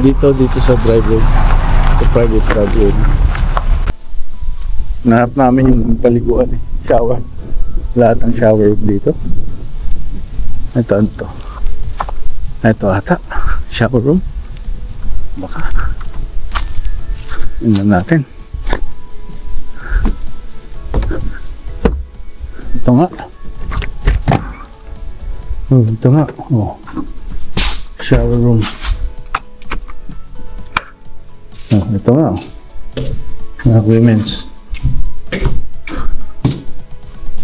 Dito sa driveway, sa private driveway. Nahanap namin yung paliguan eh, shower. Lahat ng shower dito. Ito ata, shower room. Baka. Tingnan natin. Ito nga. Ito nga. Oh. Shower room. Ito nga. Women's.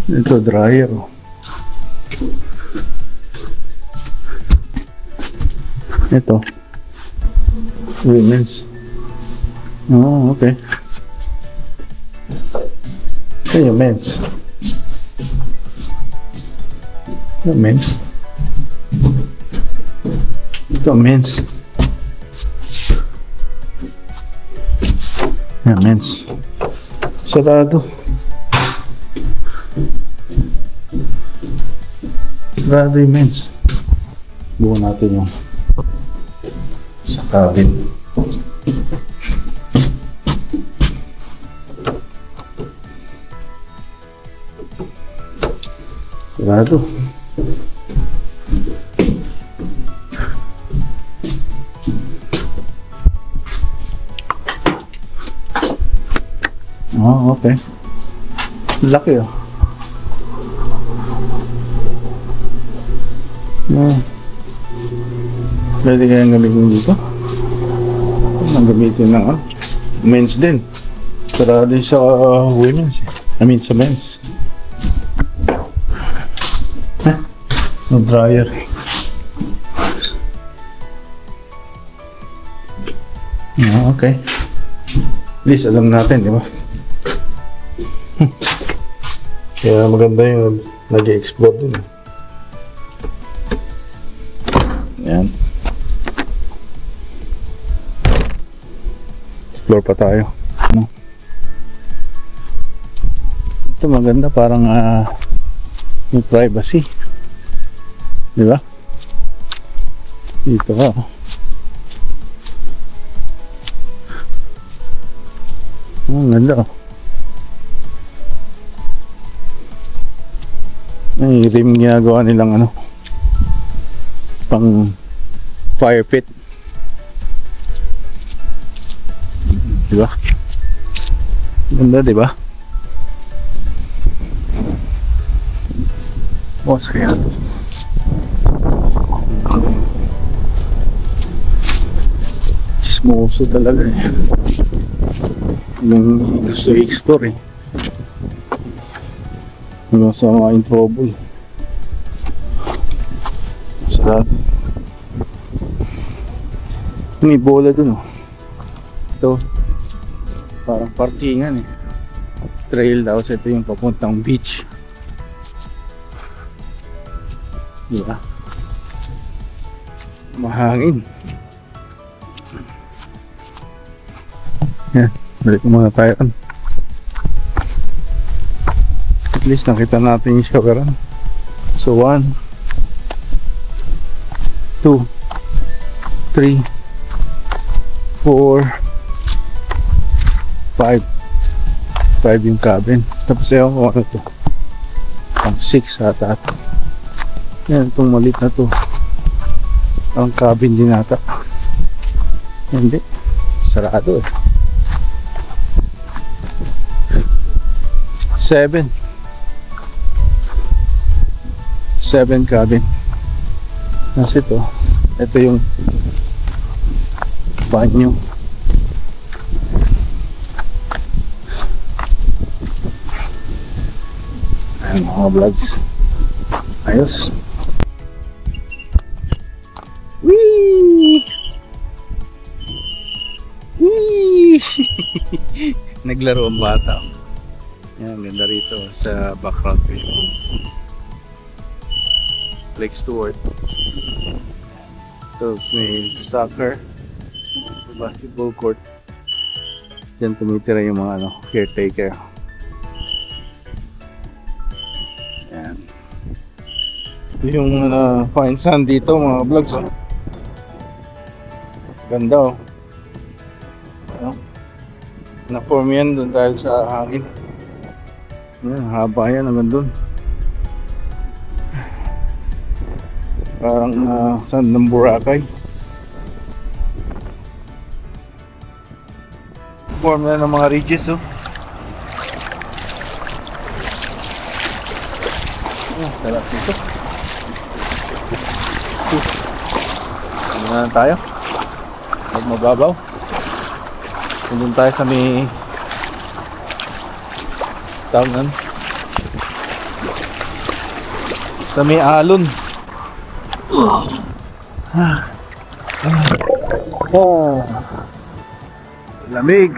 Ito dryer. Ito. Women's. Oh, okay. Ito yung men's. Ito men's. Ito men's. Yan, men's. Sarado. Sarado yung men's. Buo natin yung sa cabin. Sarado. Oh, okay. Laki oh. Pwede kayang gamitin dito. Ang gamitin ng men's din. Sarado din sa women's. I mean sa men's. No dryer. Okay. At least alam natin, di ba? Kaya maganda yung nag-explore din. Ayan. Explore pa tayo. Ito maganda, parang yung privacy. Di ba? Dito ka. Ang ganda. Ay, rim ginagawa nilang pang fire pit. Diba? Ganda, diba? Boss kaya ito. Chismoso talaga eh. Nung gusto i-explore eh. Hanggang sa mga in trouble. Sarado. May bola dun oh. Ito parang parkingan eh. Trail daw. Ito yung papuntang beach. Diba? Mahangin. Yan. Balik muna tayo. At least nakita natin yung showeran. So 1 2 3 4 5 5 yung cabin. Tapos ewan ko ano to, pang 6 ata. Yan, itong malit na to ang cabin din ata. Hindi, sarado eh. 7 cabin. Nasa ito yung banyo. Ayan mga vlogs. Ayos. Wee! Wee! Naglaro ang bata. Yan, ganda rito sa background ko yung Lake Stewart. So, may soccer, basketball court. Diyan tumitira yung mga caretaker. Yan. Ito yung fine sand dito mga vlogs, oh. Ganda, oh. Ano? Na-form yan doon dahil sa hangin. Yan, haba yan hanggang doon. Parang sand ng Boracay. Form na ng mga ridges, oh. Sarap dito. Ano na tayo? Huwag mababaw. Nandun tayo sa may tawag sa may alon. Oh, lamig.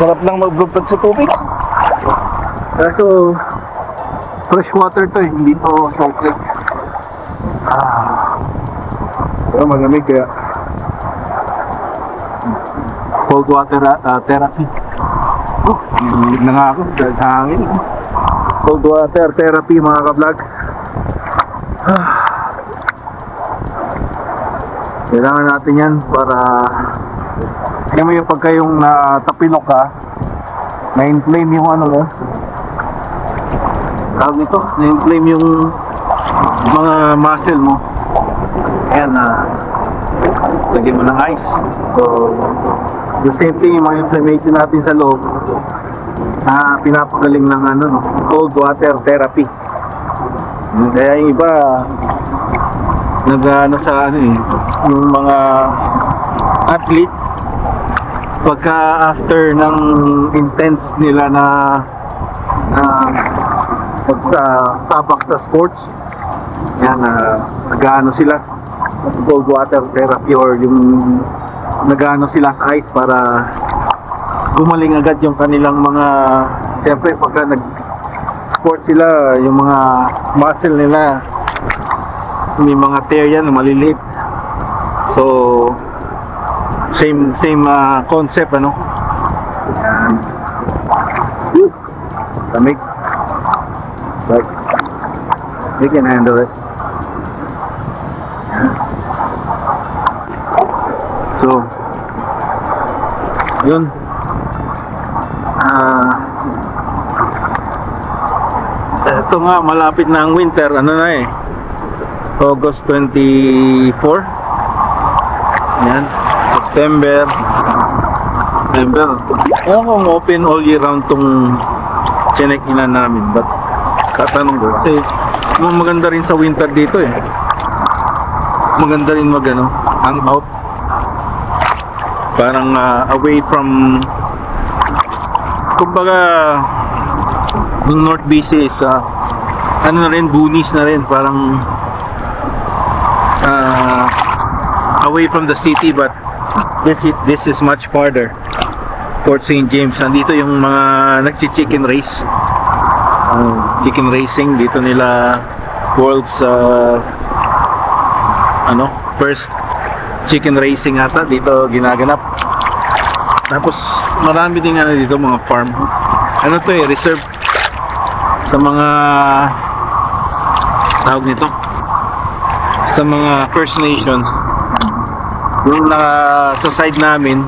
Sarap lang maglupad sa tubig. Kaso fresh water to, hindi to salt lake. Pero malamig kaya cold water therapy. Nililig na nga ako dahil sa hangin. Cold water therapy mga ka-vlogs. Kailangan natin yan para kaya mo yung pagka yung natapilok ka, na-inflame yung ano mo, tawag nito, na-inflame yung mga muscle mo. Ayan, lagyan mo ng ice. So the same thing yung mga inflammation natin sa loob, pinapagaling ng ano, no? Cold water therapy. Kaya yung iba nag-ano sa ano eh, yung mga athlete, pagka after ng intense nila na pagsabak sa sports, yan, nag-ano sila cold water therapy, or yung nag-ano sila sa ice para gumaling agad yung kanilang mga, siyempre pagka nag-sport sila, yung mga muscle nila may mga tear yan, maliliit. So same concept, ano. Lamig, but we can handle it. So yun, ito nga, malapit na ang winter. Ano na eh, August 24. Yan, September. Ewan kung open all year round tong chinekinan namin, but katanong ko kasi maganda rin sa winter dito eh. Maganda rin hang out, parang away from, kumbaga yung North BC is ano na rin, boonies na rin, parang away from the city, but this is much farther. Port St. James, nandito yung mga nagchi-chicken race, chicken racing dito nila, world's first chicken racing ata dito ginaganap. Tapos marami din dito mga farm, to eh, reserve sa mga tawag nito, sa mga First Nations. Yung sa side namin,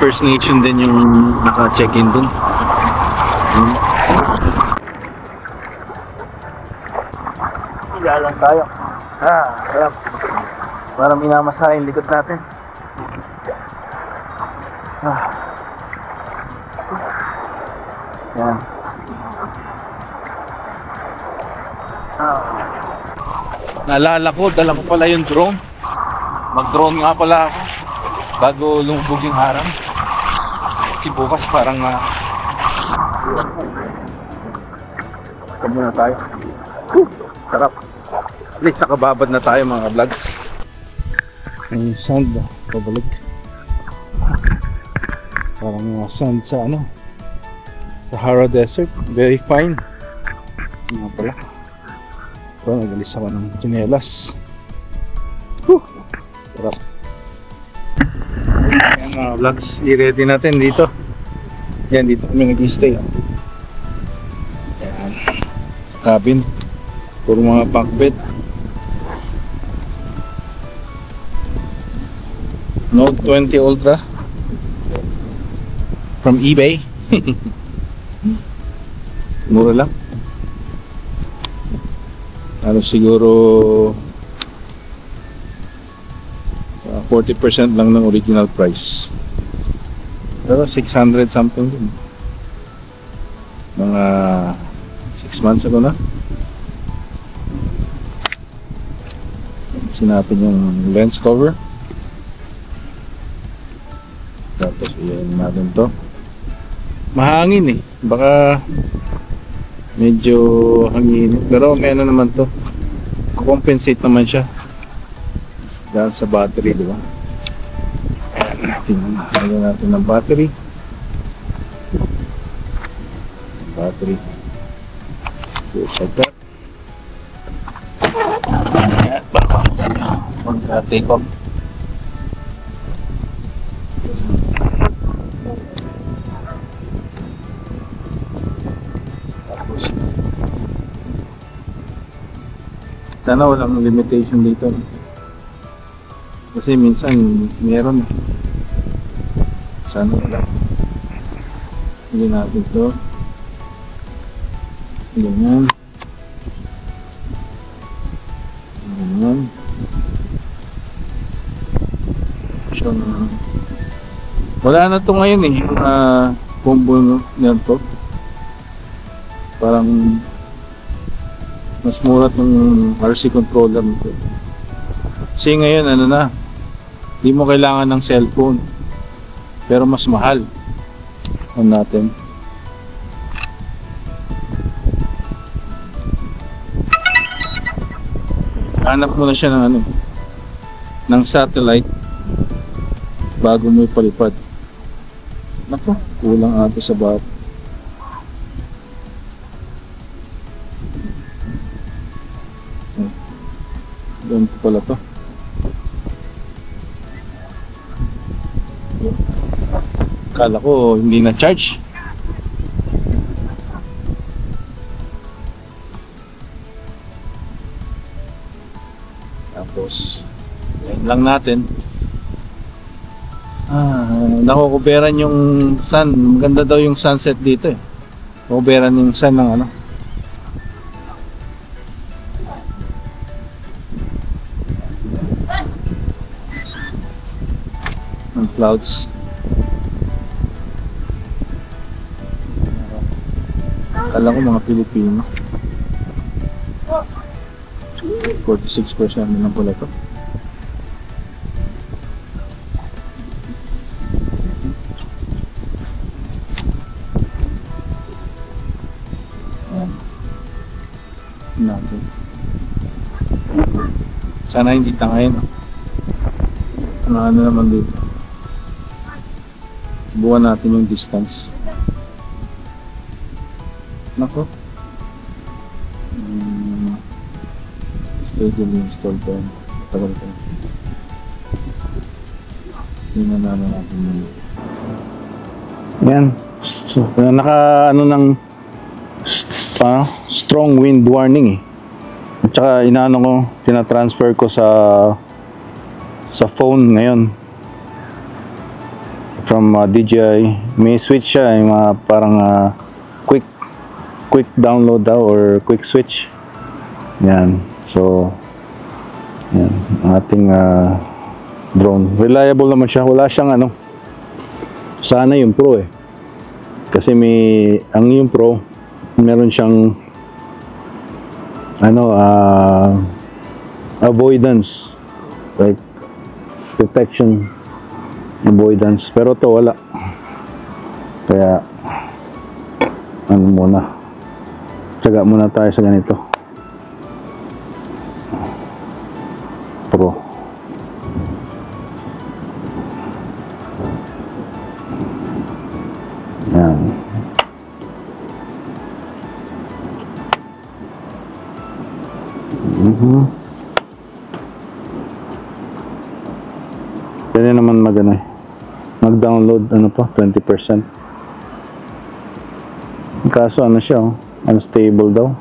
First Nation din yung naka-check-in dun. Ilalang tayo. Sarap. Parang minamasa yung likod natin. Yan. Naalala ko, dala ko pala yung drone. Mag-drone nga pala ako bago lumubog yung harang. Kasi bukas parang ito muna tayo. Sarap. At least nakababad na tayo mga vlogs. Yung sand, pabalik. Parang sand sa Sahara Desert, very fine. Nga pala. Ito, nagalis ako ng tsinelas. Sarap. Ayan mga vlogs, i-ready natin dito. Yan, dito kami nag-stay. Ayan, sa cabin. Puro mga bunk bed. Note 20 Ultra from eBay. Mura lang. Ano siguro 40% lang ng original price. Pero 600 something din. Mga 6 months ago na. Sinapin yung lens cover. Tapos iyan natin to. Mahangin eh. Baka medyo hangin. Pero may ano naman to. Compensate naman siya. Dahil sa battery, di ba? Tingnan natin ng battery. Battery. Just like that. Mag-take off. Tapos sana walang limitation dito. Kasi minsan meron. Sana wala. Hindi natin ito. Ganyan. Ganyan. So, wala na ito ngayon eh. Yung combo na ito. Parang mas mura itong RC controller nito. Kasi ngayon ano na, hindi mo kailangan ng cellphone. Pero mas mahal. On natin. Hanap mo na siya ng ano, ng satellite bago mo ipalipad. Nako, kulang ata sa bat. Ganito pala to. Kala ko hindi na charge. Tapos ayun lang natin. Nakukuberan yung sun. Maganda daw yung sunset dito eh. Nakukuberan yung sun ng ano, ng clouds. Kala ko mga Pilipino. 46% na lang pala ito. Natin. Sana hindi tangayin. Ano naman dito. Subukan natin yung distance. Nako. Steadily install pa yun. Tagal pa yun. Tingnan natin yun. Yan. So, naka ano ng strong wind warning eh. At saka inaano ko, tinatransfer ko sa phone ngayon. From DJI. May switch siya, yung parang quick download daw or quick switch. Yan. So yan ang ating drone. Reliable naman siya. Wala siyang ano. Sana yung Pro eh. Kasi ang yung Pro meron siyang ano avoidance, like detection avoidance, pero to wala. Kaya ano muna, tsaga muna tayo sa ganito Pro. Yan. Pwede naman mag-download ano pa, 20%. Kaso ano siya, unstable daw.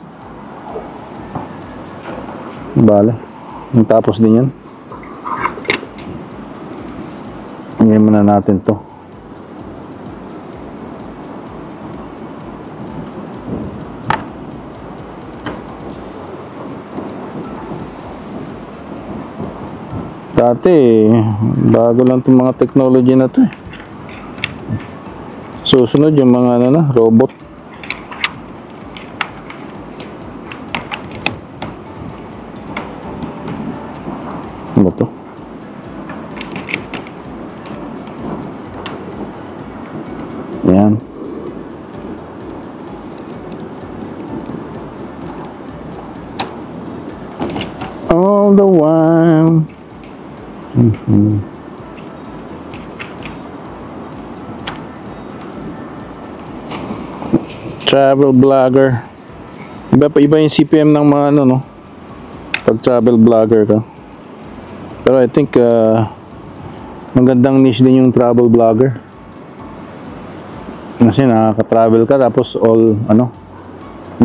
Bale, tapos din yan. Ngayon muna natin to. Dati, bago lang itong mga technology na to eh. Susunod yung mga robot. Ano to? Yan. All the while. Travel vlogger. Iba yung CPM ng mga pag travel vlogger ka. Pero I think magandang niche din yung travel vlogger. Kasi nakaka-travel ka tapos all yung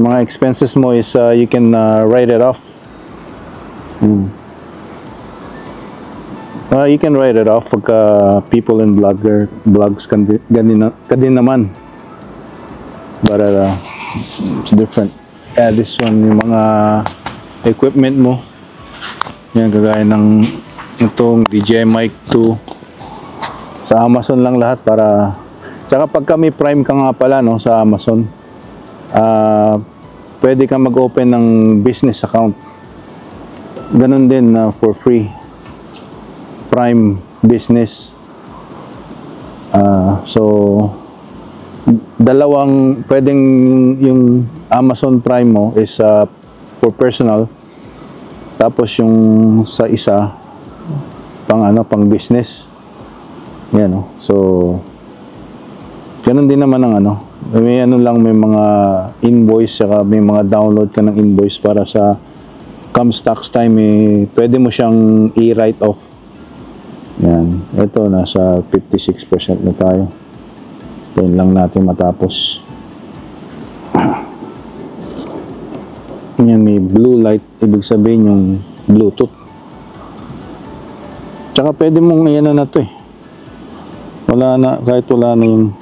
mga expenses mo is you can write it off. You can write it off pagka people in vlogs kadin naman. But it's different. This one, yung mga equipment mo. Yan, kagaya ng itong DJI Mic 2. Sa Amazon lang lahat para... Tsaka pagka may Prime ka nga pala sa Amazon, pwede kang mag-open ng business account. Ganun din for free. Prime Business. So... dalawang pwedeng yung Amazon Prime mo is for personal, tapos yung sa isa pang business. Yan so ganun din naman ang may may mga invoice, saka may mga download ka ng invoice para sa comes tax time pwede mo siyang i-write off. Yan, ito nasa 56% na tayo. Yan lang natin matapos. Yan, may blue light, ibig sabihin yung Bluetooth. Tsaka pwede mong na to wala na, kahit wala na yung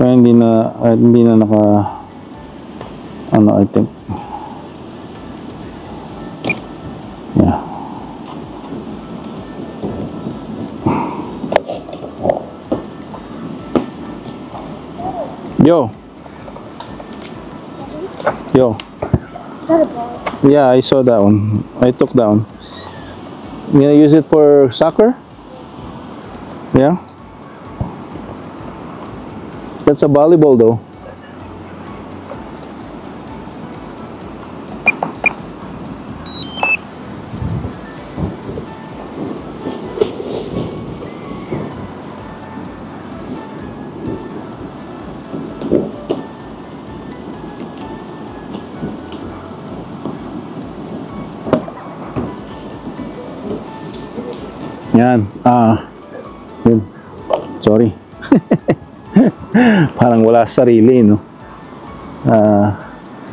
hindi na naka I think yeah. Yo. Yeah, I saw that one. I took that one. You gonna use it for soccer? Yeah. That's a volleyball though. Yan. Yun. Sorry. Parang wala sarili, no?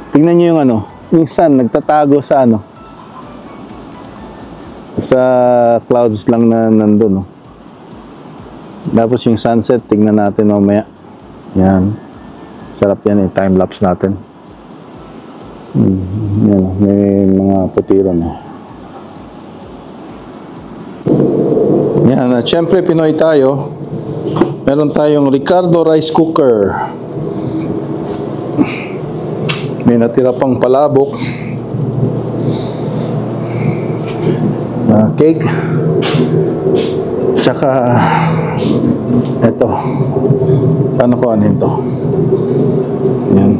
Tingnan nyo yung yung sun, nagtatago sa sa clouds lang na nandun, no? Tapos yung sunset, tingnan natin mamaya. Yan. Sarap yan, time-lapse natin. Yan, may mga putiro na. Yan, syempre Pinoy tayo. Meron tayong Ricardo rice cooker. May natira pang palabok. Cake. Tsaka eto. Paano ko anin to? Yan,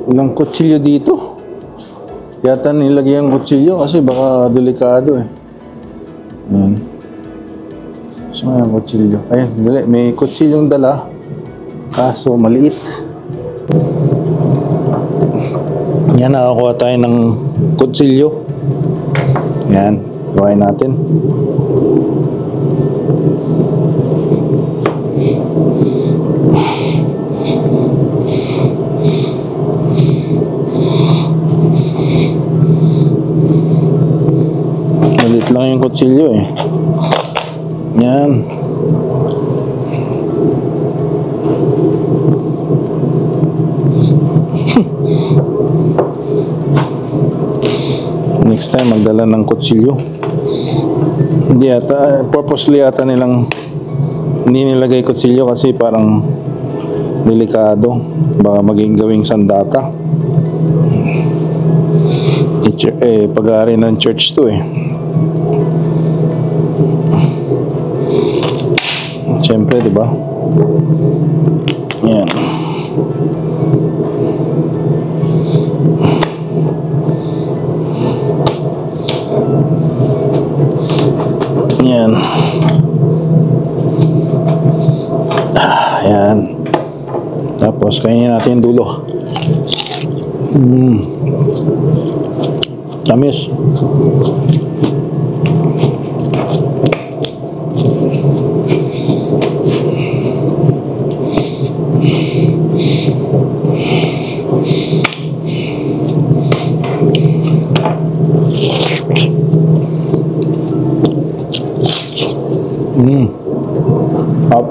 walang kutsilyo dito. Yata nilagay ang kutsilyo kasi baka delikado Ayan. So, may kutsilyo. Ayan, dali. May kutsilyong dala. Kaso, maliit. Yan, nakakuha tayo ng kutsilyo. Yan, kuhain natin. Malit lang yung kutsilyo eh. Yan. Next time magdala ng kutsilyo. Hindi ata, purposely ata nilang hindi nilagay kutsilyo kasi parang delikado, baka maging gawing sandata. Pag-aari ng church to eh. Siyempre, di ba? Yan. Yan. Yan. Tapos kainin natin yung dulo. Tamis. Up.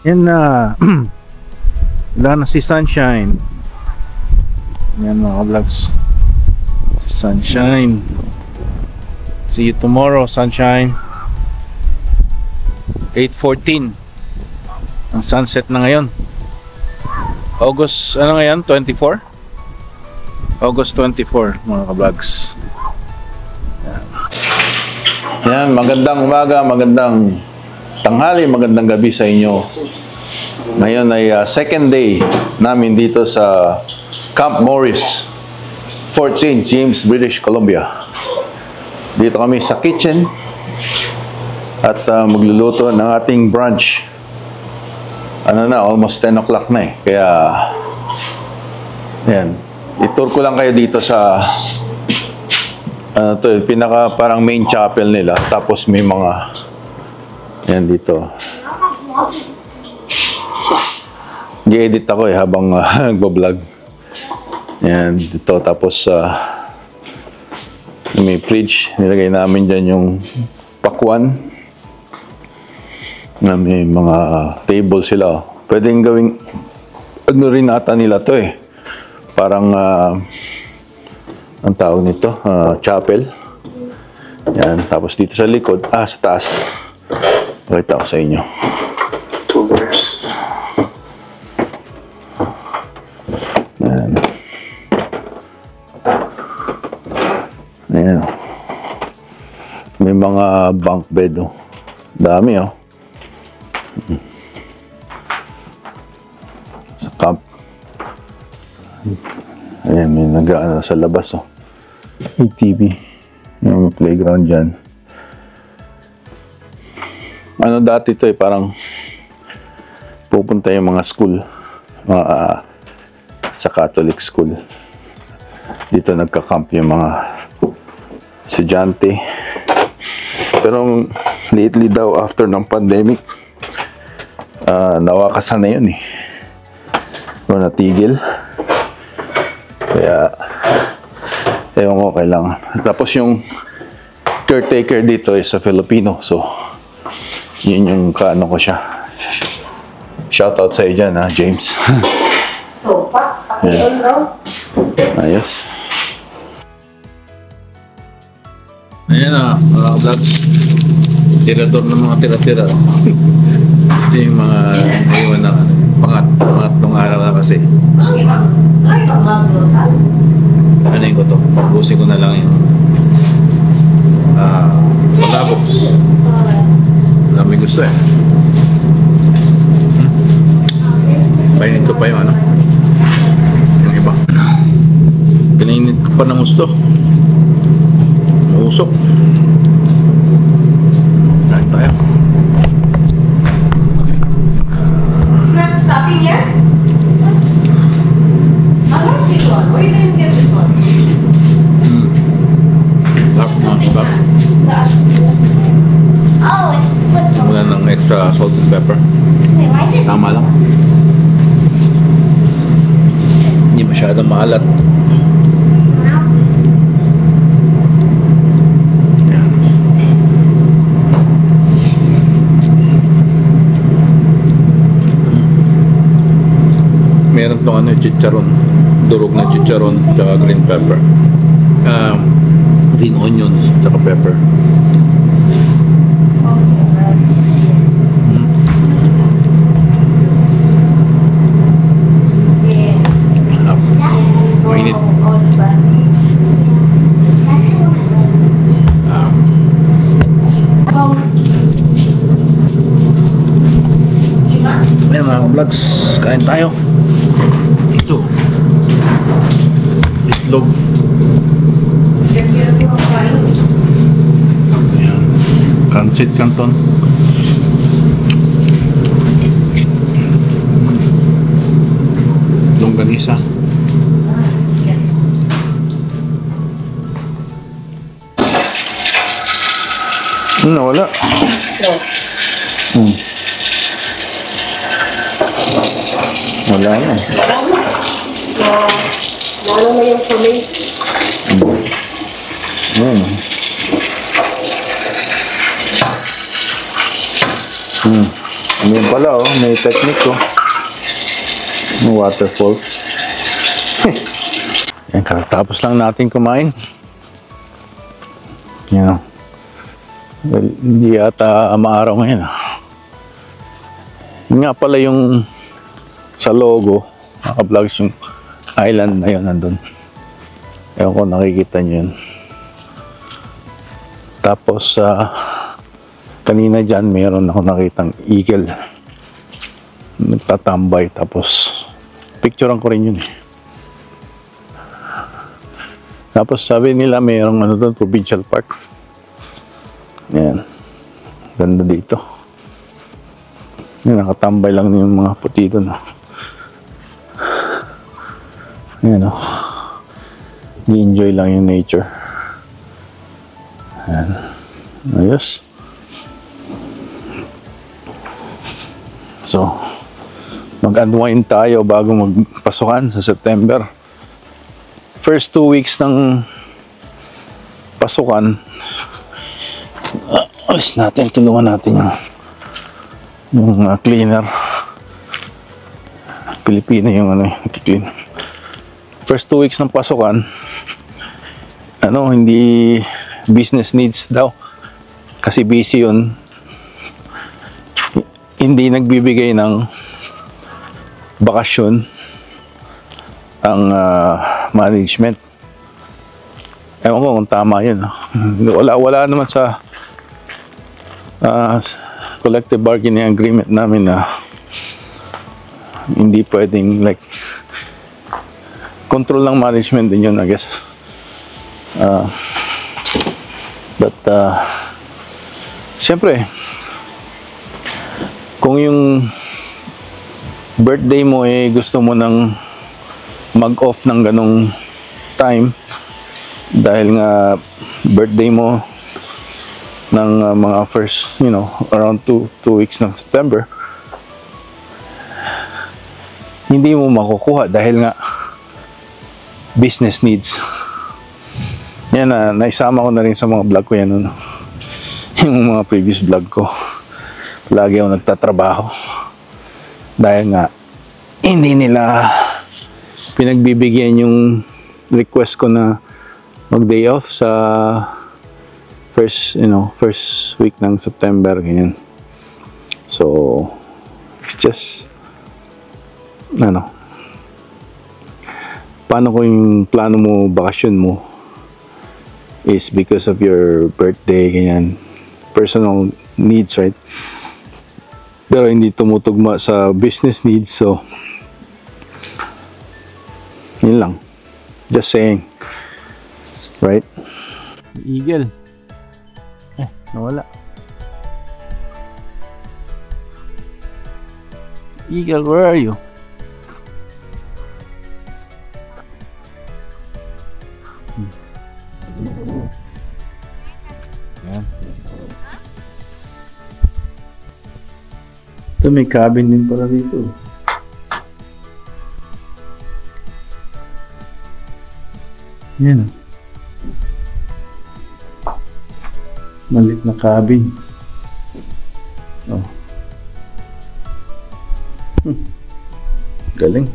Yan na. Wala na si Sunshine. Yan mga vlogs. Si Sunshine. See you tomorrow, Sunshine. 8:14. Ang sunset na ngayon. August, ano ngayon? 24? August 24, mga ka-vlogs. Yan, magandang umaga, magandang tanghali, magandang gabi sa inyo. Ngayon ay second day namin dito sa Camp Morris, Fort St. James, British Columbia. Dito kami sa kitchen at magluluto ng ating brunch. Ano na, almost 10 o'clock na eh. Kaya, yan. I-tour ko lang kayo dito sa pinaka parang main chapel nila. Tapos may mga yan dito. Gi-edit ako eh habang nagbo-vlog. Yan dito. Tapos may fridge. Nilagay namin dyan yung pakwan. Na may mga table sila. Pwedeng gawing ano rin ata nila to eh. Parang ang tawag nito, chapel. Yan. Tapos dito sa likod, sa taas. Pakita ko sa inyo. Tours. Yan. Ayan. May mga bunk bed. Oh. Dami oh. Sa camp. Ayan, may nag-ano sa labas oh. May TV. May playground dyan. Ano dati ito eh, parang pupunta yung mga school sa Catholic school. Dito nagka-camp yung mga estudyante. Pero lately daw after ng pandemic, nawakasan na yun eh. O natigil. Kaya ewan ko kailangan. Tapos yung caretaker dito is sa Filipino. So yun yung kaano ko siya. Shoutout sa iyo dyan ha, James. Yeah. Ayos. Ayan na, mga vlog. Tirador ng mga tira-tira. Ito yung mga iwan na pangatlong araw na kasi. Anin ko to. Busin ko na lang yung malabo. Dami gusto eh. Painit ko pa yung ano. Yung iba. Pinainit ko pa ng gusto. Usok. Kain tayo. It's not stopping yet? I like this one. Where you didn't get this one? Sarap na, sarap. Oh, it's football. Wala ng extra salt and pepper. Wait, why is it? Tama lang. Hindi masyadong maalat. Yan. Meron tong ano, chicharon. Durog na chicharon, tsaka green pepper. Green onions, tsaka pepper. Mainit. Ayan mga vlogs, kain tayo. Ito. Itlog. Ayan. Kansit canton. Longganisa. Wala. Wala na. Lalo na yung police. Ayan. Ayan pala oh, may technique oh. May waterfall. Ayan, kakatapos lang natin kumain. Yan oh. Well, hindi ata maaraw ngayon ah. Yun nga pala yung sa logo, naka-vlogs yung island na yun nandun. Ewan ko nakikita nyo yun. Tapos kanina dyan mayroon ako nakitang eagle nagtatambay, tapos picturean ko rin yun eh. Tapos sabi nila mayroong ano doon, provincial park. Yan, ganda dito. Yan, nakatambay lang yung mga puti doon. Yan o, i-enjoy lang yung nature. Yan, ayos. So mag-unwind tayo bago magpasukan sa September. First 2 weeks ng pasukan, alis natin, tulungan natin yung cleaner. Pilipino yung ano, nag-clean. First 2 weeks ng pasukan, ano, hindi business needs daw. Kasi busy yun. Hindi nagbibigay ng bakasyon ang management. Ewan ko kung tama yun. Wala naman sa collective bargaining agreement namin na hindi pwedeng like control ng management din yun, I guess. But siyempre kung yung birthday mo eh gusto mo nang mag-off ng ganong time dahil nga birthday mo ng mga first, you know, around 2 weeks ng September, hindi mo makukuha dahil nga business needs. Yan na, naisama ko na rin sa mga vlog ko yan, ano? Yung mga previous vlog ko. Lagi ako nagtatrabaho dahil nga hindi nila pinagbibigyan yung request ko na mag day off sa first week ng September, ganyan. So, it's just, paano kung yung plano mo, bakasyon mo, is because of your birthday, ganyan, personal needs, right? Pero hindi tumutugma sa business needs, so, yun lang. Just saying. Right? Eagle. Nawala. Eagle, where are you? Yan. Ito, may cabin din pala dito. Yan. Malit na cabin. Oh. Galing.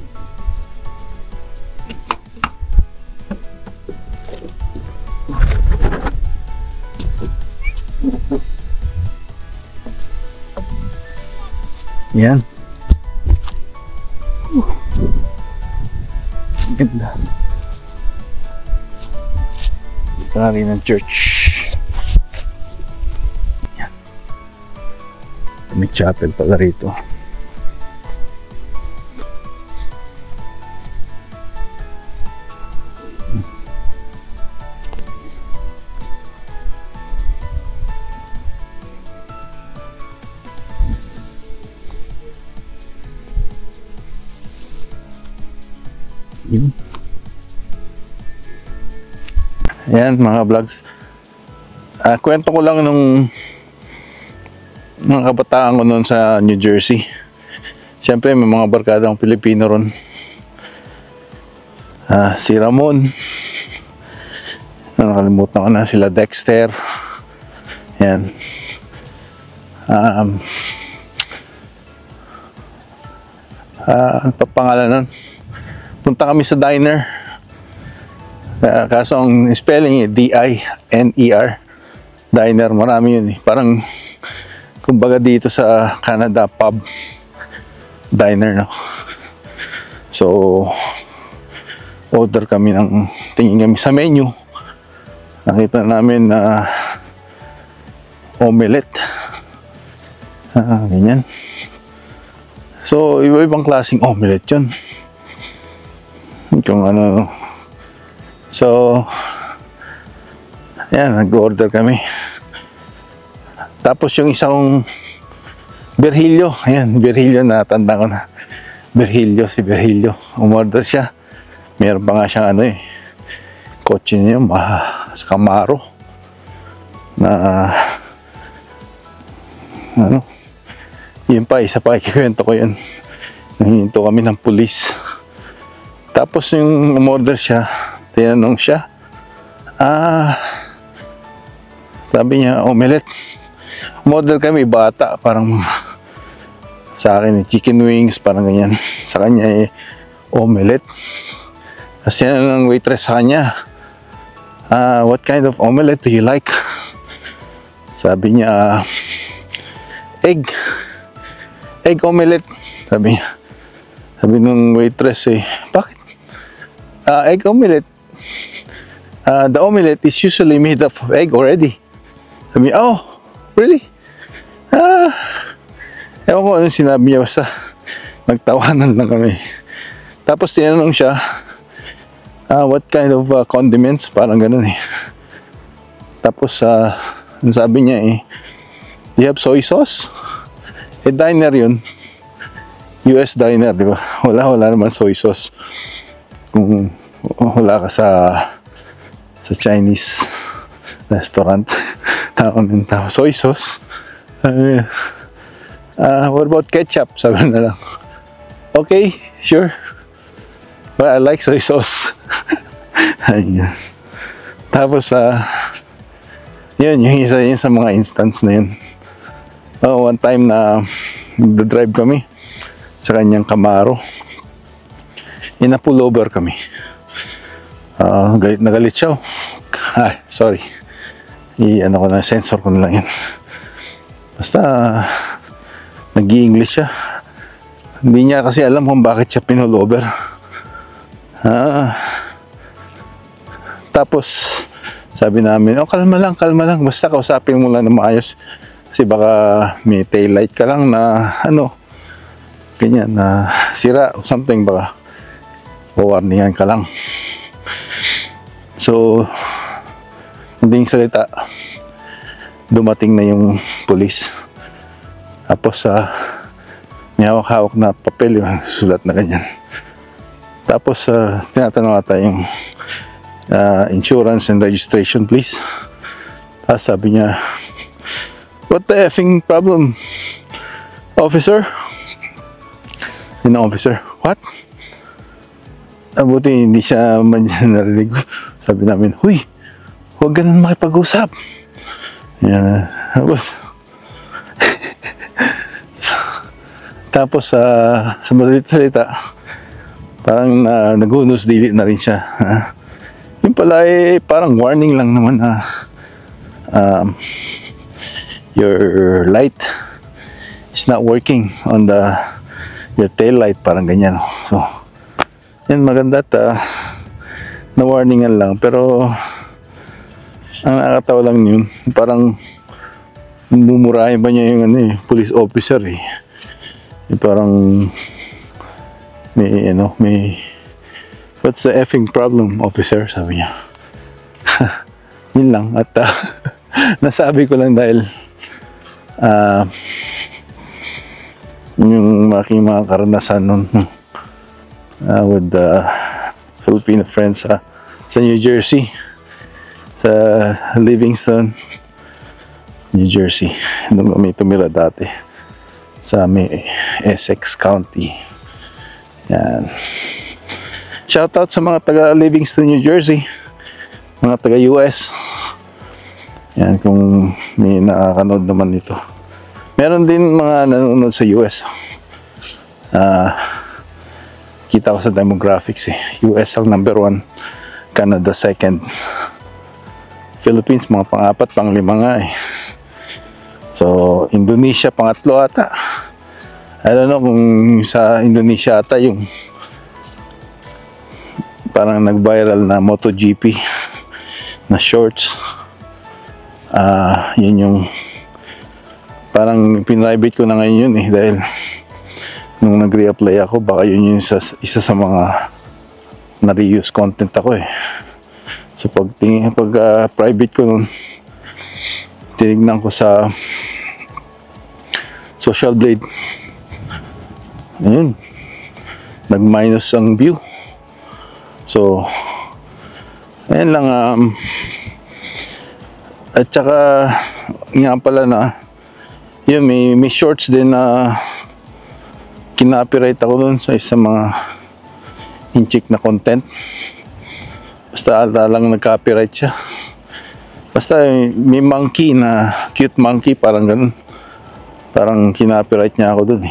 Yan. Ganda. Tari ng church. Yan. May chapel pala rito. Yun. Ayan mga vlogs. Kwento ko lang nung mga kabataan ko noon sa New Jersey. Siyempre may mga barkadang Pilipino ron. Si Ramon. Nakalimutan ko na, sila Dexter. Ayan. Ano pa pangalan nun? Punta kami sa diner. Kaso ang spelling D-I-N-E-R. Diner, marami yun eh. Parang kumbaga dito sa Canada, pub diner, no? So order kami tingin kami sa menu. Nakita namin na omelette. Ganyan. So iba-ibang klaseng omelette yun. Kung ano. So ayan, nag-order kami. Tapos yung isang Virgilio, ayan, Virgilio, natanda ko na. Virgilio, si Virgilio, umorder siya. Meron pa nga siyang kotse niya, sa Camaro na yun pa, isa pa, ikikwento ko yun. Nahinto kami ng pulis. Tapos yung umorder siya, tinanong siya, sabi niya, omelette. Umorder kami, bata, parang sa akin chicken wings, parang ganyan. Sa kanya omelette. Kasi ng waitress sa kanya, what kind of omelette do you like? Sabi niya, egg omelette. Sabi niya. Sabi nung waitress bakit? Egg omelette. The omelette is usually made up of egg already. Sabi niya, oh, really? Ewan ko anong sinabi niya, basta nagtawanan lang kami. Tapos tinanong siya, what kind of condiments? Parang ganun eh. Tapos sabi niya do you have soy sauce? Diner yun. US diner, di ba? Wala naman soy sauce. Kung wala ka sa Chinese restaurant, tao soy sauce. What about ketchup? Sabi na lang. Okay, sure. Well, I like soy sauce. Ayan. Tapos yun, yung isa yun sa mga instance na yun. One time na nagda-drive kami sa kanyang Camaro, ina-pullover kami. Galit na galit siya. Sorry. ano ko na, sensor ko na lang yan. Basta nag-i-English siya. Hindi niya kasi alam kung bakit siya pinullover. Tapos sabi namin, oh kalma lang, basta kausapin mo lang na maayos. Kasi baka may taillight ka lang na ano, ganyan, na sira o something, baka warningan ka lang. So hindi salita, dumating na yung pulis. Tapos may hawak-hawak na papel, yung sulat na ganyan. Tapos tinatanong ata yung insurance and registration please. Tapos sabi niya, what the effing problem, officer? Yun ang officer, what? Buti hindi siya narinig. Sabi namin, huy, huwag ganun makipag-usap. Yan. Tapos sa madalit salita, parang naghunos dili na rin siya. Yung pala parang warning lang naman na your light is not working on your tail light, parang ganyan. So yan, maganda at na-warningan lang, pero ang nakakatawa lang yun, parang mumurahin pa niya yung police officer yung parang may what's the effing problem, officer, sabi niya. Yun lang, at nasabi ko lang dahil yung aking mga karanasan nun with Filipino friends sa New Jersey, sa Livingston, New Jersey, doon kami tumira dati sa may Essex County. Yan, shout out sa mga taga Livingston, New Jersey, mga taga US. Yan, kung may nakakanood naman nito. Meron din mga nanonood sa US. Kita ko sa demographics US ang number 1, Canada second, Philippines mga pang-4, pang-5 nga So Indonesia pangatlo ata. I don't know kung sa Indonesia ata yung parang nag-viral na MotoGP na shorts. Yun yung parang pinrivate ko na ngayon yun dahil nung nag-reapply ako, baka yun yung isa sa mga na-reuse content ako So pag private ko nun, tinignan ko sa Social Blade, ayun, nag-minus ang view. So ayun lang. At saka nga pala na yun, may shorts din na kina-copyright ako dun sa isang mga inchik na content. Basta lang nag-copyright siya. Basta may monkey na cute monkey, parang ganun. Parang kina-copyright niya ako dun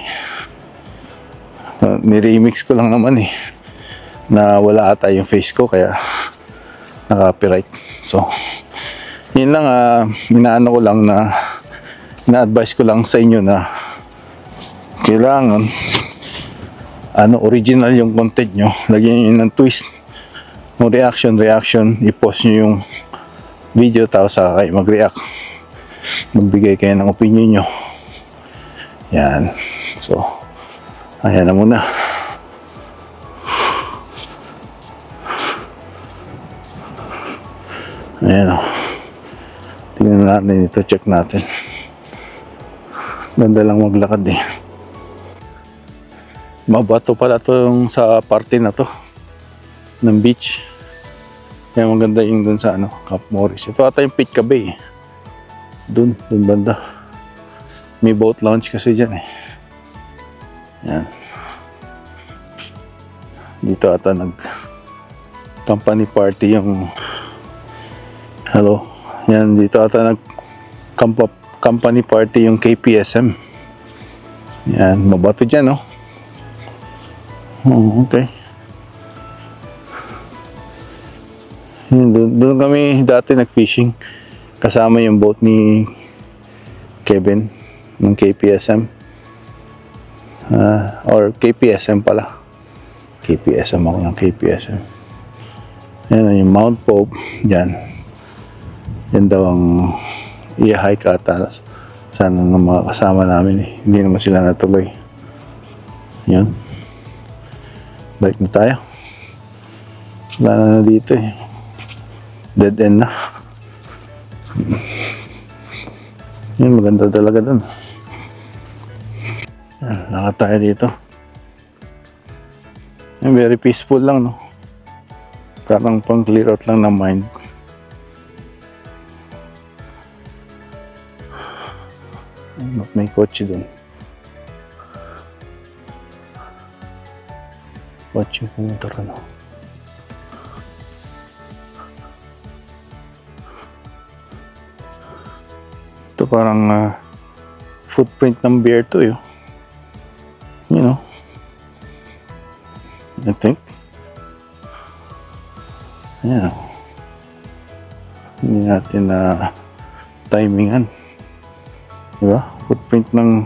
ni-remix ko lang naman na wala ata yung face ko, kaya na-copyright. So yun lang, inaano ko lang na-advise ko lang sa inyo na kailangan original yung content nyo, lagyan nyo ng twist o reaction, i-post nyo yung video, tapos saka kayo mag-react, magbigay kayo ng opinion nyo. Yan, so ayan na muna. Ayan tingnan natin ito, check natin. Ganda lang maglakad mabato pala itong sa parte na to ng beach. Kaya maganda yung dun sa Camp Morris. Ito ata yung Pitca Bay dun banda. May boat launch kasi dyan Yan, dito ata nag company party yung yan, dito ata nag company party yung KPSM. Yan, mabato dyan okay. Doon kami dati nag-fishing Kasama yung boat ni Kevin ng KPSM. Or KPSM pala. KPSM ako ng KPSM. Yan yung Mount Pope. Yan. Yan daw ang i-hike ata. Sana ng mga kasama namin eh. Hindi naman sila natuloy. Yan. Balik na tayo. Wala na dito eh. Dead end na. Yan, maganda talaga dun. Yan, lakad tayo dito. Yan, very peaceful lang, no? Parang pang clear out lang ng mind. May kotse dun. Kotse yung motor, ano? Ito parang footprint ng bear to, yun. You know, I think. Yeah. Hindi natin timingan. Diba? Footprint ng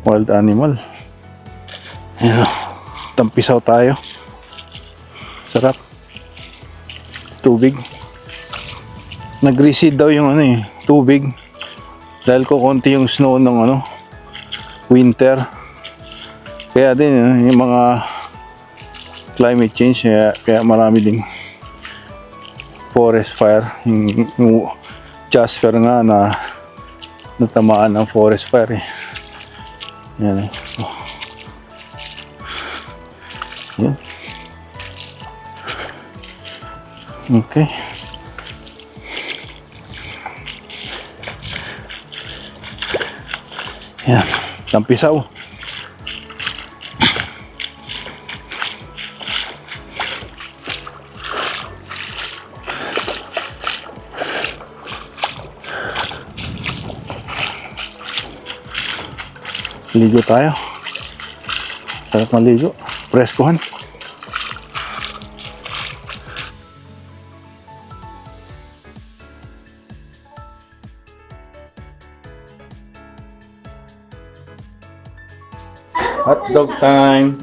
wild animal. Yeah. Tampisaw tayo. Sarap. Tubig. Nag-recede daw yung tubig. Dahil ko konti yung snow ng winter. Kaya din yung mga climate change, kaya marami ding forest fire. Yung Jasper nga na natamaan ng forest fire eh. Yan eh. So, yan. Okay. Yan, Tampisaw. Ligo tayo. Sarap maligo. Preskohan. Hot dog time.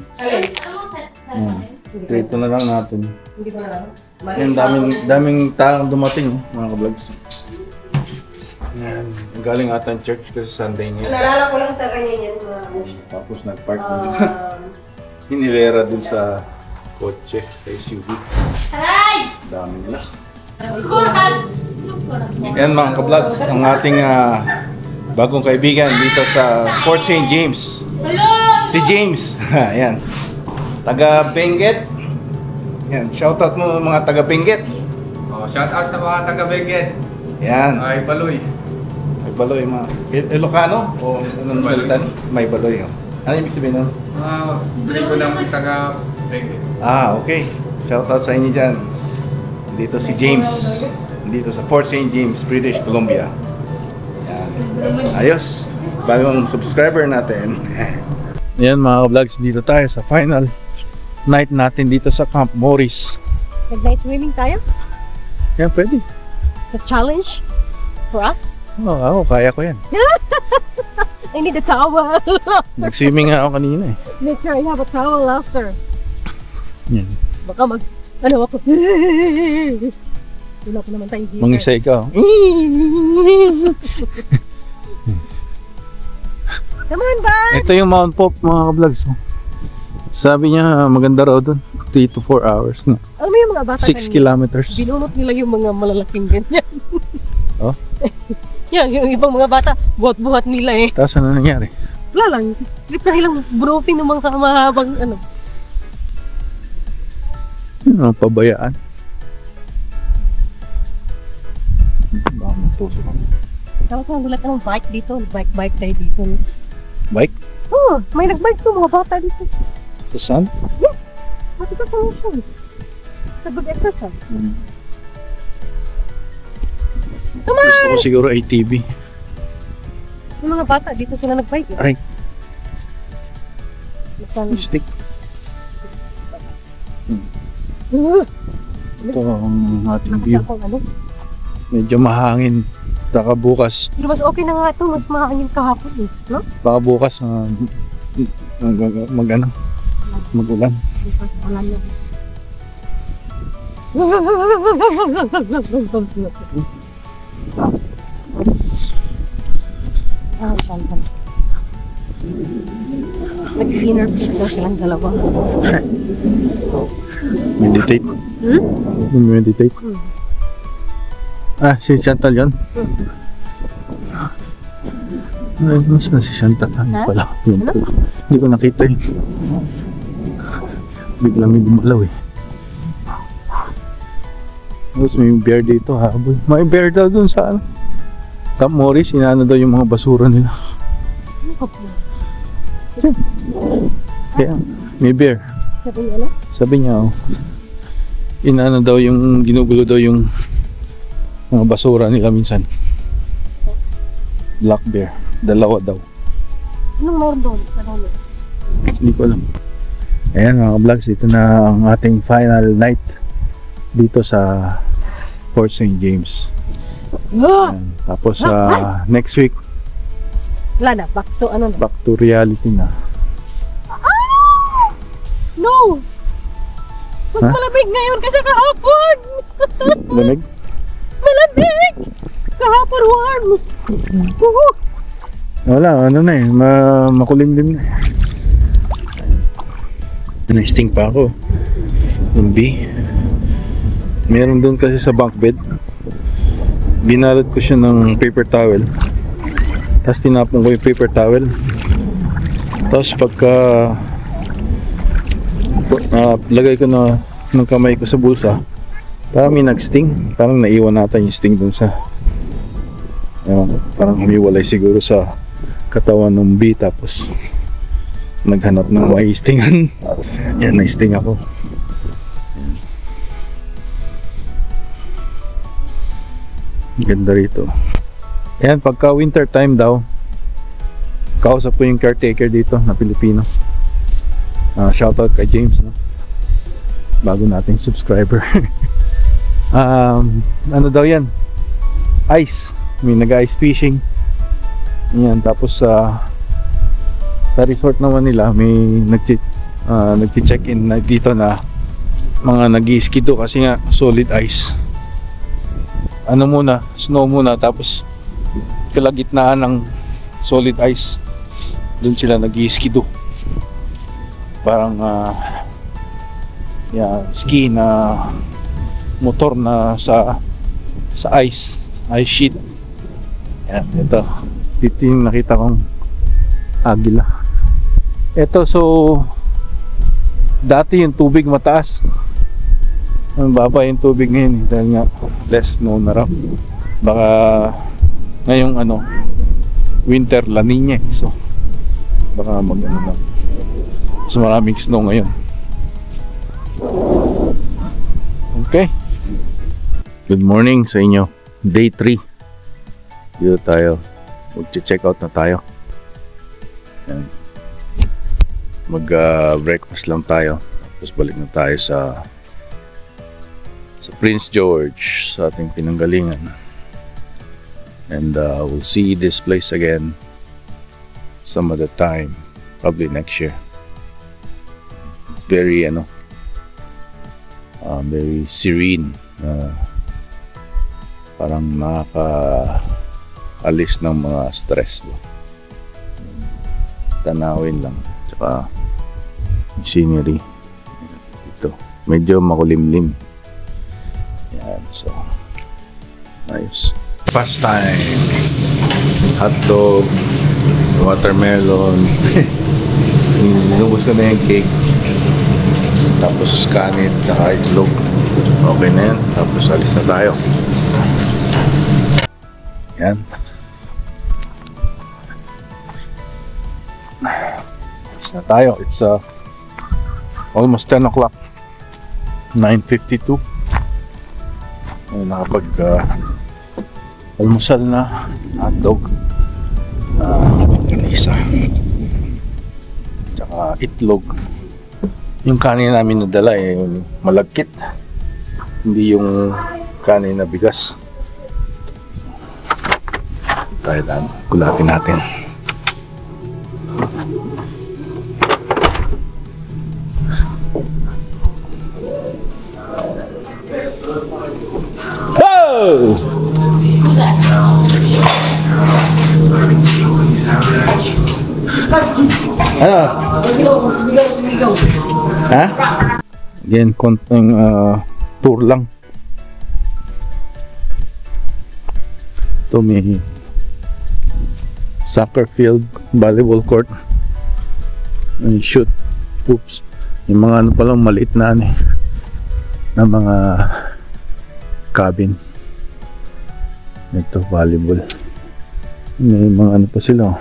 Dito na lang natin. Hindi ba lang? Yan, daming taong dumating, mga ka-vlogs. Yan, galing ata ang church kasi Sunday niya. Naalala ko lang sa kanya yan. Tapos nag-park na hinilera dun sa kotse, sa SUV. Aray! Dami nila. Kuhan! Yan mga ka-vlogs, ang ating bagong kaibigan dito sa Fort St. James. Hello! Si James. Yan. Taga Benguet. Yan, shoutout mo mga taga Benguet. Oh, shout out sa mga taga Benguet. Yan. Ay, Baloy. May baloy mga Ilocano o anong Baloy. salitan? May baloy. Ano ibig sabihin nun? Bili ko ng taga Benguet. Okay. Shoutout sa inyo dyan. Dito si James. Dito sa Fort St. James, British Columbia. Yan. Ayos. Bagong subscriber natin. Yan mga vlogs, dito tayo sa final night natin dito sa Camp Morris. Nag-night swimming tayo? Yan, pwede. It's a challenge for us. Ako, kaya ko yan. I need a towel. Nag-swimming nga ako kanina eh. Make sure I have a towel after. Yan. Baka ako. Wala ko naman tayong heater. Mangisa ikaw. Come on, bud! Ito yung Mount Pope mga ka-vlogs. Sabi niya maganda raw doon. 3 to 4 hours. Alam mo yung mga bata 6 kilometers. binunot nila yung mga malalaking ganyan. Oh? Yan, yung ibang mga bata, buhat-buhat nila eh. Tapos ano nangyari? Wala lang. Trip na nilang bunutin ng mga mahabang Ano, pabayaan. Baka matusok ako. Tapos nagulat ng bike dito. Bike tayo dito. Bike? Oh, may nagbike to mga bata dito. To saan? Yes! Mati ka pala siya. It's a good exercise. Come on! Gusto ko siguro ATV. Yung mga bata dito sila nagbike. Aray, Magkano? stick. Ito ang ating Nakasa view. akong Medyo mahangin. Baka bukas, Pero mas okay na nga ito, mas mahangin kahapon eh. No? baka bukas mag-ulan. Because wala niya. Ah, saan. Nag-inner peace daw silang dalawa. Meditate. Meditate. Ah, si Chantal yun? Ay, mas na si Chantal. Ano Ha? pala? Yun pala. Hindi ko nakita eh. Biglang may gumalaw eh. Tapos may bear dito habol. May bear daw dun sa ano. Camp Morris, inaano daw yung mga basura nila. Ano ka po? Kaya, may bear. Sabi niya na? Sabi niya, oh, inaano daw yung, ginugulo daw yung mga basura nila minsan. Black bear. Dalawa daw. Anong meron doon? Kadali. Hindi ko alam. Ayan mga vlogs, ito na ang ating final night dito sa Fort St. James. Ayan. Tapos next week, Wala na, back to ano na. back to reality na. No! Mas Ha? malamig ngayon kasi kahapon! Lamig? Malamig! Kahapon warm! Woohoo! Wala, ano na eh, makulimlim na eh. Na-sting pa ako. Yung bee. Meron doon kasi sa bunk bed. Binalot ko siya ng paper towel. Tapos tinapon ko yung paper towel. Tapos pagka lagay ko na ng kamay ko sa bulsa, parang may nag-sting. Parang naiwan natin yung sting doon sa parang humiwalay siguro sa katawan ng bee. Tapos naghanap ng may stingan. Yan, na-sting ako. Ganda rito. Ayan, pagka winter time daw, kausap ko yung caretaker dito na Pilipino. Shoutout kay James, no? Bago nating subscriber. Ano daw yan? Ice. May nag-ice fishing. Yan, tapos sa resort naman nila may nag-check-in na dito na mga nag-ski do kasi nga solid ice. Ano muna, snow muna, tapos kalagitnaan ng solid ice, doon sila nag-ski do. Parang ski na motor na sa ice sheet. Yan, dito yung nakita kong agila. Ito, so dati yung tubig mataas, ang baba yung tubig ngayon dahil nga less snow na raw. Baka ngayong winter La Niña, so baka lang, so maraming snow ngayon. Okay, good morning sa inyo. Day 3 dito tayo, mag-check out na tayo. Mag-breakfast lang tayo, tapos balik na tayo sa Prince George, sa ating pinanggalingan. And we'll see this place again some other time, probably next year. Very very serene, parang nakaka-alis ng mga stress ba. Tanawin lang, tsaka scenery ito, medyo makulimlim. Yan, so nice. Fast time, hotdog, watermelon. Inubos ko na yung cake, tapos kanin, tsaka itlog. Okay na yan, tapos alis na tayo. Yan. Alis na tayo. It's almost 10 o'clock. 9:52. Nakapag almusal na, hotdog, isa, tsaka itlog. Yung kanin namin nadala malagkit, hindi yung kanin na bigas. tayo daan. Kulatin natin. Oh! Ano? Ha? Again, konting tour lang. Ito may soccer field, volleyball court, may shoot, oops, yung mga ano palang maliit na ano, na mga cabin. Ito volleyball, may mga ano pa sila,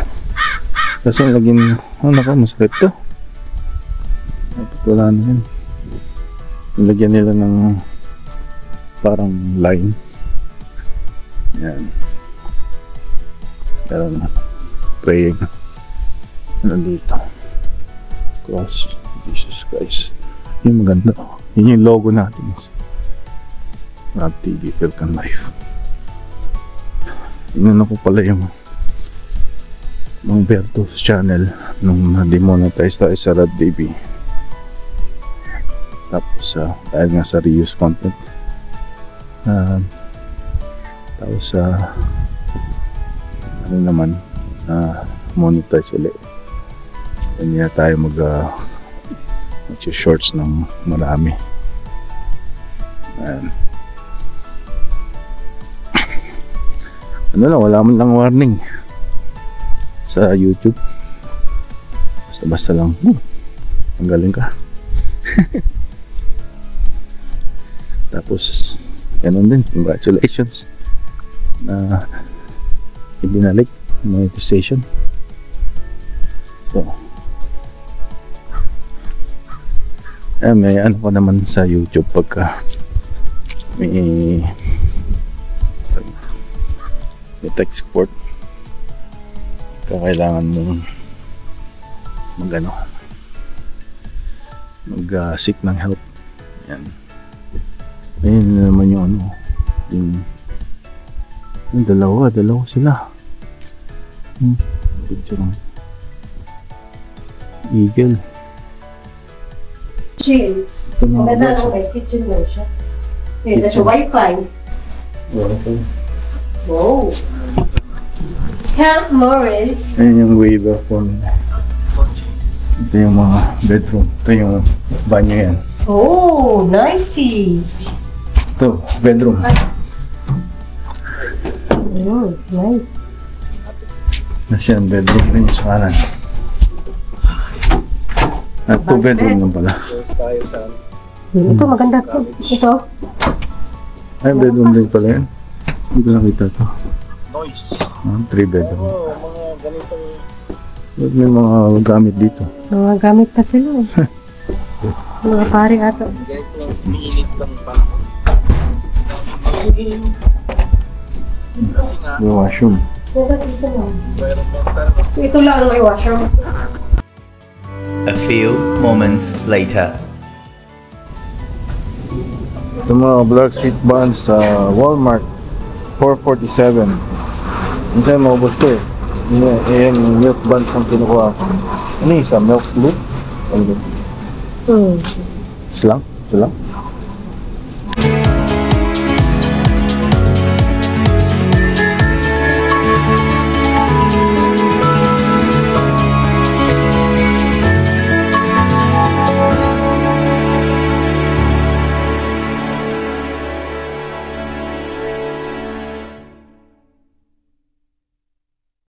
kasi laging ano ka, masakit to, dapat wala na yun, nilagyan nila ng parang line. Yan, meron praying ano dito, cross, Jesus Christ, yung maganda, yun yung logo natin, Rob TV Philcan Life. Inano ko pala yung Berto's channel nung na-demonetize tayo sa Rob TV, tapos dahil nga sa reuse content, tapos ano naman, monetize ulit. Hindi na tayo mag-shorts ng marami. Ayan. Ano lang, wala man lang warning sa YouTube. Basta lang, ang galing ka. Tapos ganun din, congratulations na ibinalik monetization. So may ano pa naman sa YouTube pagka may tech support, kailangan mong mag-seek ng help. Yan, ayun naman yung ano, yung dalawa sila. Picture ng eagle. Chill. Ito mga Maganda birds, lang, may kitchen lang siya. Eh, that's a Wi-Fi. Wow. Camp Morris. Ayun yung waiver form. Ito yung mga bedroom. Ito yung banyo yan. Oh, nicey. Ito, bedroom. Oh, nice. Nasyan, bedroom din yung sa kanan. At 2 bedroom lang pala. Ito, maganda to. Ito. Ay, bedroom din pala yan. Hindi ko nakita ito. 3 bedroom. May mga gamit dito. Mga gamit pa sila eh. Mga pare ato. May washroom. Ito lang may washroom. A few moments later. Ito mga black seat buns sa Walmart, $4.47. Minsan maubos to eh. Ayan yung milk buns ang kinukuha ko. Ano yung isa? Milk blue? Ano ba? Islang?